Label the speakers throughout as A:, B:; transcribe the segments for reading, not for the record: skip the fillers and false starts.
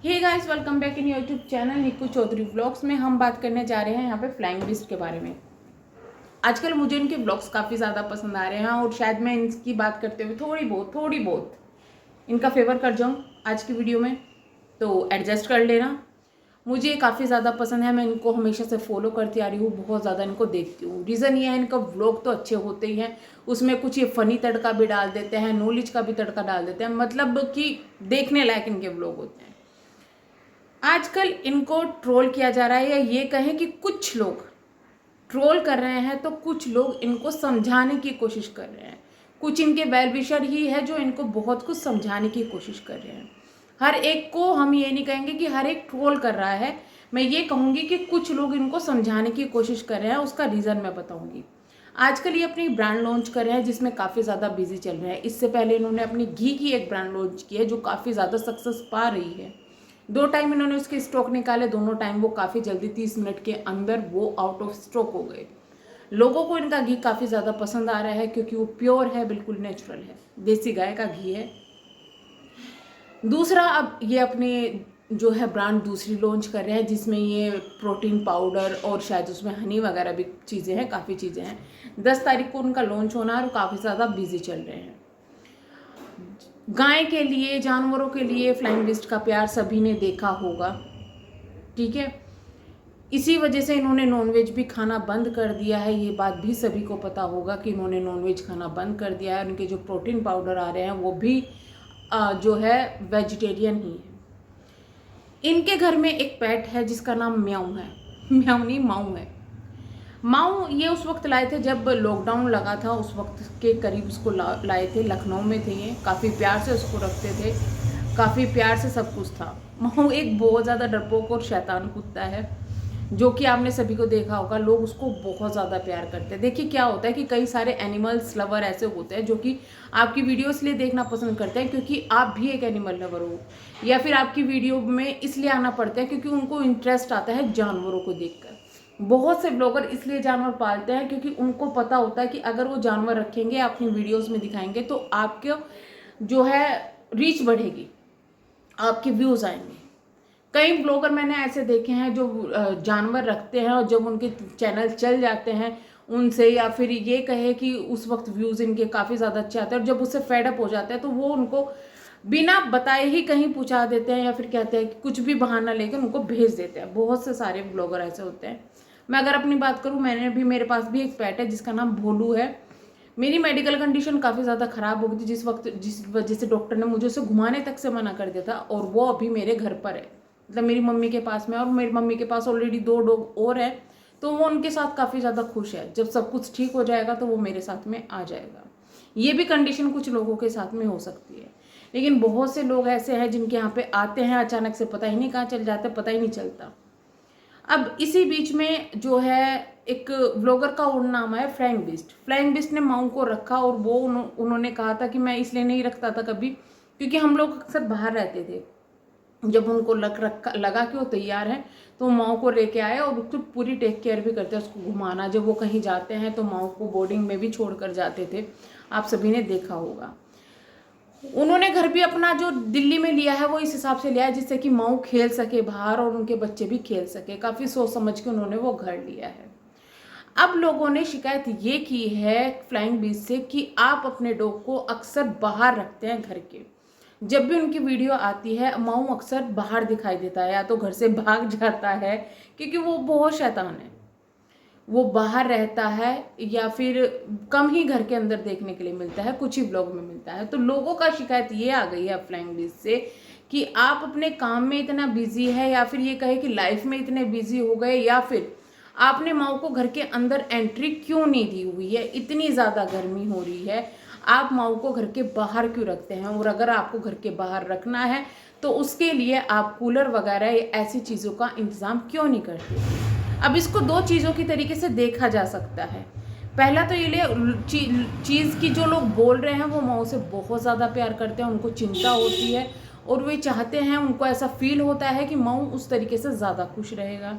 A: Hey guys, welcome back in YouTube channel Nikku Chaudhary vlogs में हम बात करने जा रहे हैं यहाँ पे फ्लाइंग बिस्ट के बारे में। आजकल मुझे इनके व्लॉग्स काफ़ी ज़्यादा पसंद आ रहे हैं और शायद मैं इनकी बात करते हुए थोड़ी बहुत इनका फेवर कर जाऊँ आज की वीडियो में, तो एडजस्ट कर लेना। मुझे काफ़ी ज़्यादा पसंद है, मैं इनको हमेशा से फॉलो करती आ रही हूँ, बहुत ज़्यादा इनको देखती हूँ। रीज़न ये है, इनका व्लॉग तो अच्छे होते ही हैं, उसमें कुछ ये फ़नी तड़का भी डाल देते हैं, नॉलेज का भी तड़का डाल देते हैं, मतलब कि देखने लायक इनके व्लॉग होते हैं। आजकल इनको ट्रोल किया जा रहा है, या ये कहें कि कुछ लोग ट्रोल कर रहे हैं, तो कुछ लोग इनको समझाने की कोशिश कर रहे हैं। कुछ इनके वेल विशर ही है जो इनको बहुत कुछ समझाने की कोशिश कर रहे हैं। हर एक को हम ये नहीं कहेंगे कि हर एक ट्रोल कर रहा है, मैं ये कहूँगी कि कुछ लोग इनको समझाने की कोशिश कर रहे हैं। उसका रीज़न मैं बताऊँगी। आजकल ये अपनी ब्रांड लॉन्च कर रहे हैं जिसमें काफ़ी ज़्यादा बिजी चल रहे हैं। इससे पहले इन्होंने अपनी घी की एक ब्रांड लॉन्च की है जो काफ़ी ज़्यादा सक्सेस पा रही है। 2 टाइम इन्होंने उसके स्टॉक निकाले, दोनों टाइम वो काफ़ी जल्दी 30 मिनट के अंदर वो आउट ऑफ स्टॉक हो गए। लोगों को इनका घी काफ़ी ज़्यादा पसंद आ रहा है क्योंकि वो प्योर है, बिल्कुल नेचुरल है, देसी गाय का घी है। दूसरा, अब ये अपने जो है ब्रांड दूसरी लॉन्च कर रहे हैं जिसमें ये प्रोटीन पाउडर और शायद उसमें हनी वगैरह भी चीज़ें हैं, काफ़ी चीज़ें हैं। 10 तारीख को उनका लॉन्च होना है और काफ़ी ज़्यादा बिजी चल रहे हैं। गाय के लिए, जानवरों के लिए फ्लाइंग बिस्ट का प्यार सभी ने देखा होगा, ठीक है। इसी वजह से इन्होंने नॉनवेज भी खाना बंद कर दिया है। ये बात भी सभी को पता होगा कि इन्होंने नॉनवेज खाना बंद कर दिया है। उनके जो प्रोटीन पाउडर आ रहे हैं वो भी जो है वेजिटेरियन ही है। इनके घर में एक पेट है जिसका नाम म्याऊ है। म्याऊ नहीं, माऊ है। माऊ ये उस वक्त लाए थे जब लॉकडाउन लगा था, उस वक्त के करीब उसको लाए थे। लखनऊ में थे ये, काफ़ी प्यार से उसको रखते थे, काफ़ी प्यार से सब कुछ था। माऊ एक बहुत ज़्यादा डरपोक और शैतान कुत्ता है जो कि आपने सभी को देखा होगा। लोग उसको बहुत ज़्यादा प्यार करते हैं। देखिए क्या होता है कि कई सारे एनिमल्स लवर ऐसे होते हैं जो कि आपकी वीडियो इसलिए देखना पसंद करते हैं क्योंकि आप भी एक एनिमल लवर हो, या फिर आपकी वीडियो में इसलिए आना पड़ता है क्योंकि उनको इंटरेस्ट आता है जानवरों को देखकर। बहुत से ब्लॉगर इसलिए जानवर पालते हैं क्योंकि उनको पता होता है कि अगर वो जानवर रखेंगे, अपनी वीडियोस में दिखाएंगे, तो आपके जो है रीच बढ़ेगी, आपके व्यूज़ आएंगे। कई ब्लॉगर मैंने ऐसे देखे हैं जो जानवर रखते हैं और जब उनके चैनल चल जाते हैं उनसे, या फिर ये कहे कि उस वक्त व्यूज़ इनके काफ़ी ज़्यादा अच्छे आते हैं, और जब उससे फेडअप हो जाते हैं तो वो उनको बिना बताए ही कहीं पहुंचा देते हैं, या फिर कहते हैं कि कुछ भी बहाना लेकर उनको भेज देते हैं। बहुत से सारे ब्लॉगर ऐसे होते हैं। मैं अगर अपनी बात करूं, मेरे पास भी एक पेट है जिसका नाम भोलू है। मेरी मेडिकल कंडीशन काफ़ी ज़्यादा ख़राब हो गई थी जिस वजह से डॉक्टर ने मुझे उसे घुमाने तक से मना कर दिया था, और वो अभी मेरे घर पर है, मतलब मेरी मम्मी के पास में। और मेरी मम्मी के पास ऑलरेडी 2 डॉग और हैं, तो वो उनके साथ काफ़ी ज़्यादा खुश है। जब सब कुछ ठीक हो जाएगा तो वो मेरे साथ में आ जाएगा। ये भी कंडीशन कुछ लोगों के साथ में हो सकती है, लेकिन बहुत से लोग ऐसे हैं जिनके यहाँ पे आते हैं अचानक से, पता ही नहीं कहाँ चल जाते, पता ही नहीं चलता। अब इसी बीच में जो है एक ब्लॉगर का और नाम है फ्लाइंग बिस्ट। फ्लाइंग बिस्ट ने माऊ को रखा, और वो उन्होंने कहा था कि मैं इसलिए नहीं रखता था कभी क्योंकि हम लोग अक्सर बाहर रहते थे। जब उनको लगा कि वो तैयार है तो माऊ को लेके आए, और उसको पूरी टेक केयर भी करते हैं, उसको घुमाना। जब वो कहीं जाते हैं तो माऊ को बोर्डिंग में भी छोड़ कर जाते थे, आप सभी ने देखा होगा। उन्होंने घर भी अपना जो दिल्ली में लिया है वो इस हिसाब से लिया है जिससे कि माऊ खेल सके बाहर और उनके बच्चे भी खेल सके। काफ़ी सोच समझ के उन्होंने वो घर लिया है। अब लोगों ने शिकायत ये की है फ्लाइंग बीच से कि आप अपने डॉग को अक्सर बाहर रखते हैं घर के। जब भी उनकी वीडियो आती है माऊ अक्सर बाहर दिखाई देता है, या तो घर से भाग जाता है क्योंकि वो बहुत शैतान है, वो बाहर रहता है, या फिर कम ही घर के अंदर देखने के लिए मिलता है, कुछ ही ब्लॉग में मिलता है। तो लोगों का शिकायत ये आ गई है फ्लाइंग बीच से कि आप अपने काम में इतना बिजी है, या फिर ये कहे कि लाइफ में इतने बिजी हो गए, या फिर आपने माऊ को घर के अंदर एंट्री क्यों नहीं दी हुई है। इतनी ज़्यादा गर्मी हो रही है, आप माऊ को घर के बाहर क्यों रखते हैं, और अगर आपको घर के बाहर रखना है तो उसके लिए आप कूलर वगैरह ऐसी चीज़ों का इंतज़ाम क्यों नहीं करते। अब इसको 2 चीज़ों की तरीके से देखा जा सकता है। पहला तो ये चीज़ की जो लोग बोल रहे हैं वो माऊ से बहुत ज़्यादा प्यार करते हैं, उनको चिंता होती है और वे चाहते हैं, उनको ऐसा फील होता है कि माऊ उस तरीके से ज़्यादा खुश रहेगा।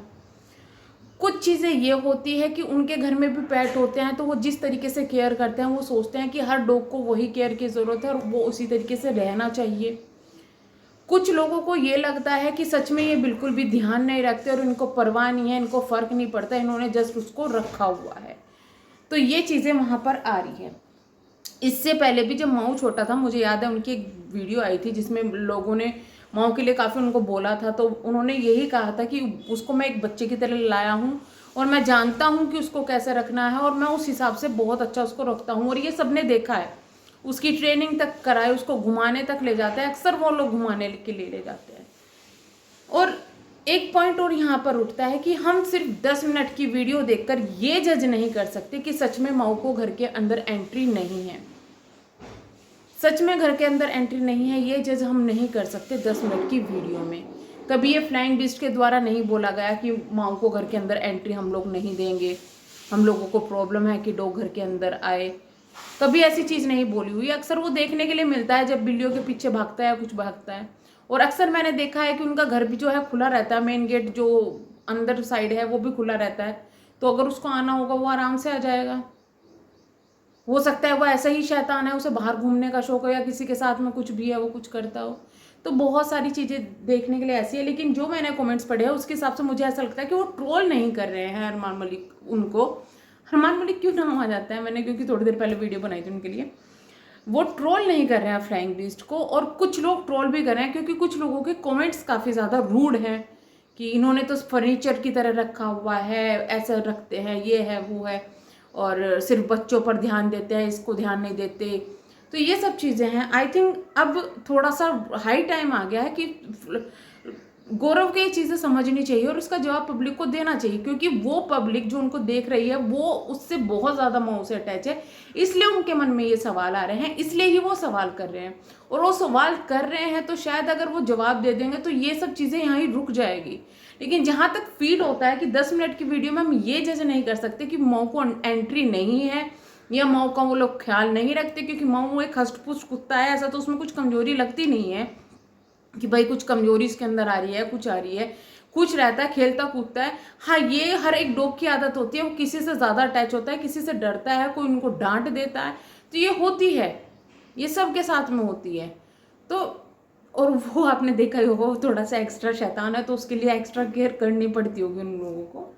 A: कुछ चीज़ें ये होती है कि उनके घर में भी पेट होते हैं, तो वो जिस तरीके से केयर करते हैं वो सोचते हैं कि हर डॉग को वही केयर की ज़रूरत है और वो उसी तरीके से रहना चाहिए। कुछ लोगों को ये लगता है कि सच में ये बिल्कुल भी ध्यान नहीं रखते और इनको परवाह नहीं है, इनको फ़र्क नहीं पड़ता, इन्होंने जस्ट उसको रखा हुआ है। तो ये चीज़ें वहाँ पर आ रही है। इससे पहले भी जब माऊ छोटा था, मुझे याद है उनकी एक वीडियो आई थी जिसमें लोगों ने माऊ के लिए काफ़ी उनको बोला था, तो उन्होंने यही कहा था कि उसको मैं एक बच्चे की तरह लाया हूँ और मैं जानता हूँ कि उसको कैसे रखना है और मैं उस हिसाब से बहुत अच्छा उसको रखता हूँ। और ये सबने देखा है, उसकी ट्रेनिंग तक कराए, उसको घुमाने तक ले जाते हैं, अक्सर वो लोग घुमाने के लिए ले जाते हैं। और एक पॉइंट और यहाँ पर उठता है कि हम सिर्फ 10 मिनट की वीडियो देखकर ये जज नहीं कर सकते कि सच में माऊ को घर के अंदर एंट्री नहीं है। सच में घर के अंदर एंट्री नहीं है ये जज हम नहीं कर सकते 10 मिनट की वीडियो में। कभी ये फ्लाइंग बिस्ट के द्वारा नहीं बोला गया कि माऊ को घर के अंदर एंट्री हम लोग नहीं देंगे, हम लोगों को प्रॉब्लम है कि डॉग घर के अंदर आए। कभी ऐसी चीज़ नहीं बोली हुई। अक्सर वो देखने के लिए मिलता है जब बिल्लियों के पीछे भागता है या कुछ भागता है। और अक्सर मैंने देखा है कि उनका घर भी जो है खुला रहता है, मेन गेट जो अंदर साइड है वो भी खुला रहता है, तो अगर उसको आना होगा वो आराम से आ जाएगा। हो सकता है वो ऐसा ही शैतान है, उसे बाहर घूमने का शौक है या किसी के साथ में कुछ भी है, वो कुछ करता हो। तो बहुत सारी चीज़ें देखने के लिए ऐसी है। लेकिन जो मैंने कमेंट्स पढ़े हैं उसके हिसाब से मुझे ऐसा लगता है कि वो ट्रोल नहीं कर रहे हैं अरमान मलिक उनको। अरमान मलिक क्यों नाम आ जाता है, मैंने क्योंकि थोड़ी देर पहले वीडियो बनाई थी उनके लिए। वो ट्रोल नहीं कर रहे हैं फ्लाइंग बीस्ट को, और कुछ लोग ट्रोल भी कर रहे हैं क्योंकि कुछ लोगों के कमेंट्स काफ़ी ज़्यादा रूड हैं कि इन्होंने तो फर्नीचर की तरह रखा हुआ है, ऐसा रखते हैं, ये है वो है, और सिर्फ बच्चों पर ध्यान देते हैं, इसको ध्यान नहीं देते। तो ये सब चीज़ें हैं। आई थिंक अब थोड़ा सा हाई टाइम आ गया है कि गौरव को ये चीज़ें समझनी चाहिए और उसका जवाब पब्लिक को देना चाहिए, क्योंकि वो पब्लिक जो उनको देख रही है वो उससे बहुत ज़्यादा माऊ से अटैच है, इसलिए उनके मन में ये सवाल आ रहे हैं, इसलिए ही वो सवाल कर रहे हैं। और वो सवाल कर रहे हैं तो शायद अगर वो जवाब दे देंगे तो ये सब चीज़ें यहाँ ही रुक जाएगी। लेकिन जहाँ तक फील होता है कि 10 मिनट की वीडियो में हम ये जैसे नहीं कर सकते कि माऊ को एंट्री नहीं है या माऊ का वो लोग ख्याल नहीं रखते, क्योंकि माऊ एक हष्ट-पुष्ट कुत्ता है, ऐसा तो उसमें कुछ कमजोरी लगती नहीं है कि भाई कुछ कमजोरी इसके अंदर आ रही है, कुछ आ रही है, कुछ रहता है, खेलता कूदता है। हाँ, ये हर एक डॉग की आदत होती है, वो किसी से ज़्यादा अटैच होता है, किसी से डरता है, कोई उनको डांट देता है, तो ये होती है, ये सबके साथ में होती है। तो और वो आपने देखा ही होगा, वो थोड़ा सा एक्स्ट्रा शैतान है, तो उसके लिए एक्स्ट्रा केयर करनी पड़ती होगी उन लोगों को।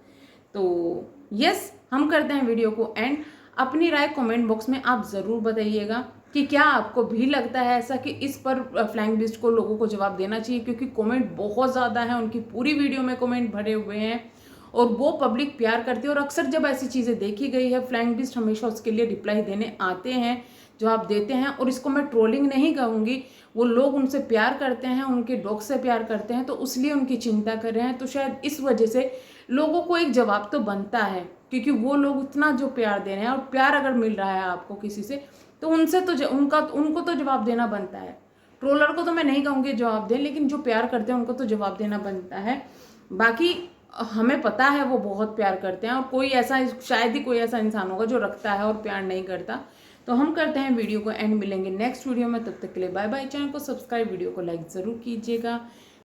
A: तो यस, हम करते हैं वीडियो को एंड। अपनी राय कमेंट बॉक्स में आप ज़रूर बताइएगा कि क्या आपको भी लगता है ऐसा कि इस पर फ्लाइंग बिस्ट को लोगों को जवाब देना चाहिए, क्योंकि कमेंट बहुत ज़्यादा है, उनकी पूरी वीडियो में कमेंट भरे हुए हैं और वो पब्लिक प्यार करती है। और अक्सर जब ऐसी चीज़ें देखी गई है, फ्लाइंग बिस्ट हमेशा उसके लिए रिप्लाई देने आते हैं, जवाब देते हैं। और इसको मैं ट्रोलिंग नहीं कहूँगी, वो लोग उनसे प्यार करते हैं, उनके डॉग से प्यार करते हैं, तो उसलिए उनकी चिंता कर रहे हैं। तो शायद इस वजह से लोगों को एक जवाब तो बनता है, क्योंकि वो लोग उतना जो प्यार दे रहे हैं, और प्यार अगर मिल रहा है आपको किसी से तो उनसे तो उनको तो जवाब देना बनता है। ट्रोलर को तो मैं नहीं कहूँगी जवाब दें, लेकिन जो प्यार करते हैं उनको तो जवाब देना बनता है। बाकी हमें पता है वो बहुत प्यार करते हैं, और कोई ऐसा, शायद ही कोई ऐसा इंसान होगा जो रखता है और प्यार नहीं करता। तो हम करते हैं वीडियो को एंड, मिलेंगे नेक्स्ट वीडियो में, तब तक के लिए बाय बाय। चैनल को सब्सक्राइब, वीडियो को लाइक ज़रूर कीजिएगा।